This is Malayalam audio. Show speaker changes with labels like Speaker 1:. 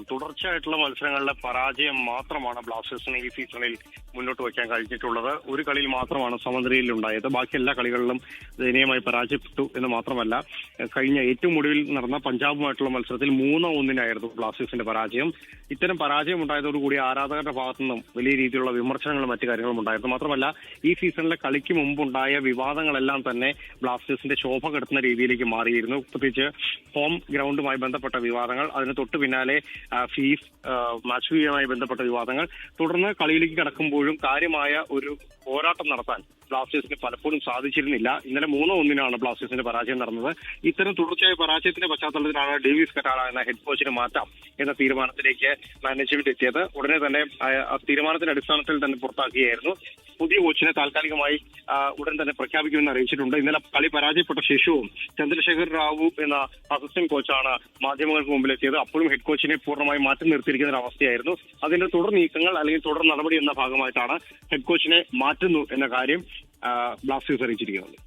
Speaker 1: തുടർച്ചയായിട്ടുള്ള മത്സരങ്ങളിലെ പരാജയം മാത്രമാണ് ബ്ലാസ്റ്റേഴ്സിന് ഈ സീസണിൽ മുന്നോട്ട് വയ്ക്കാൻ കഴിഞ്ഞിട്ടുള്ളത്. ഒരു കളിയിൽ മാത്രമാണ് സമനിലയിൽ ഉണ്ടായത്. ബാക്കി എല്ലാ കളികളിലും ദയനീയമായി പരാജയപ്പെട്ടു എന്ന് മാത്രമല്ല, കഴിഞ്ഞ ഏറ്റവും ഒടുവിൽ നടന്ന പഞ്ചാബുമായിട്ടുള്ള മത്സരത്തിൽ 3-1 ബ്ലാസ്റ്റേഴ്സിന്റെ പരാജയം. ഇത്തരം പരാജയം ഉണ്ടായതോടുകൂടി ആരാധകരുടെ ഭാഗത്തു നിന്നും വലിയ രീതിയിലുള്ള വിമർശനങ്ങളും മറ്റു കാര്യങ്ങളും ഉണ്ടായിരുന്നു. മാത്രമല്ല, ഈ സീസണിലെ കളിക്ക് മുമ്പുണ്ടായ വിവാദങ്ങളെല്ലാം തന്നെ ബ്ലാസ്റ്റേഴ്സിന്റെ ശോഭ കെടുത്തുന്ന രീതിയിലേക്ക് മാറിയിരുന്നു. പ്രത്യേകിച്ച് ഹോം ഗ്രൗണ്ടുമായി ബന്ധപ്പെട്ട വിവാദങ്ങൾ, അതിന് തൊട്ടു പിന്നാലെ ഫീസ് മാച്ച് ഫീയുമായി ബന്ധപ്പെട്ട വിവാദങ്ങൾ, തുടർന്ന് കളിയിലേക്ക് കടക്കുമ്പോഴും കാര്യമായ ഒരു പോരാട്ടം നടത്താൻ ബ്ലാസ്റ്റേഴ്സിന് പലപ്പോഴും സാധിച്ചിരുന്നില്ല. ഇന്നലെ 3-1 ബ്ലാസ്റ്റേഴ്സിന്റെ പരാജയം നടന്നത്. ഇത്തരം തുടർച്ചയായ പരാജയത്തിന്റെ പശ്ചാത്തലത്തിലാണ് ഡേവിസ് കറ്റാല എന്ന ഹെഡ് കോച്ചിനെ മാറ്റാം എന്ന തീരുമാനത്തിലേക്ക് മാനേജ്മെന്റ് എത്തിയത്. ഉടനെ തന്നെ തീരുമാനത്തിന്റെ അടിസ്ഥാനത്തിൽ തന്നെ പുറത്താക്കുകയായിരുന്നു. പുതിയ കോച്ചിനെ താൽക്കാലികമായി ഉടൻ തന്നെ പ്രഖ്യാപിക്കുമെന്ന് അറിയിച്ചിട്ടുണ്ട്. ഇന്നലെ കളി പരാജയപ്പെട്ട ശേഷവും ചന്ദ്രശേഖർ റാവു എന്ന അസിസ്റ്റന്റ് കോച്ചാണ് മാധ്യമങ്ങൾക്ക് മുമ്പിലെത്തിയത്. അപ്പോഴും ഹെഡ് കോച്ചിനെ പൂർണ്ണമായി മാറ്റി നിർത്തിയിരിക്കുന്ന ഒരു അവസ്ഥയായിരുന്നു. അതിന്റെ തുടർ നീക്കങ്ങൾ അല്ലെങ്കിൽ തുടർ നടപടി എന്ന ഭാഗമായിട്ടാണ് ഹെഡ് കോച്ചിനെ മാറ്റുന്നു എന്ന കാര്യം ബ്ലാസ്റ്റേഴ്സ് അറിയിച്ചിരിക്കുന്നത്.